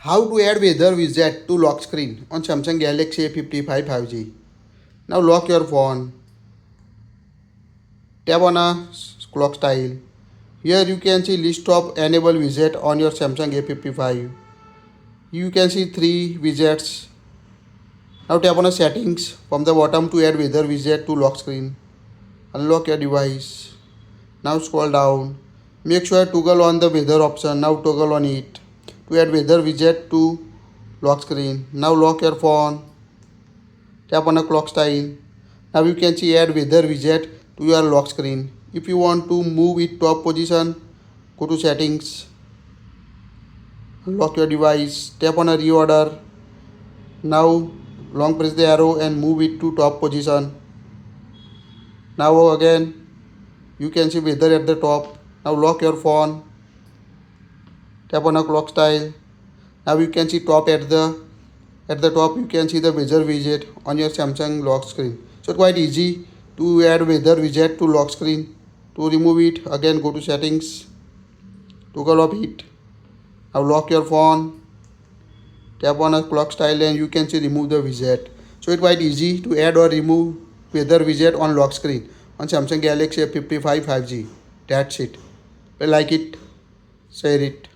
How to add weather widget to lock screen on Samsung Galaxy A55 5G. Now lock your phone. Tap on a clock style. Here you can see list of enable widget on your Samsung A55. You can see 3 widgets. Now tap on a settings from the bottom to add weather widget to lock screen. Unlock your device. Now scroll down. Make sure toggle on the weather option. Now toggle on it to add weather widget to lock screen. Now lock your phone. Tap on a clock style. Now you can see add weather widget to your lock screen. If you want to move it top position, go to settings. Unlock your device. Tap on a reorder. Now long press the arrow and move it to top position. Now again you can see weather at the top. Now lock your phone. Tap on a clock style. Now you can see top at the top you can see the weather widget on your Samsung lock screen. So quite easy to add weather widget to lock screen. To remove it, again go to settings, toggle off it. Now lock your phone. Tap on a clock style and you can see remove the widget. So it's quite easy to add or remove weather widget on lock screen on Samsung Galaxy A55 5G. That's it. If you like it, share it.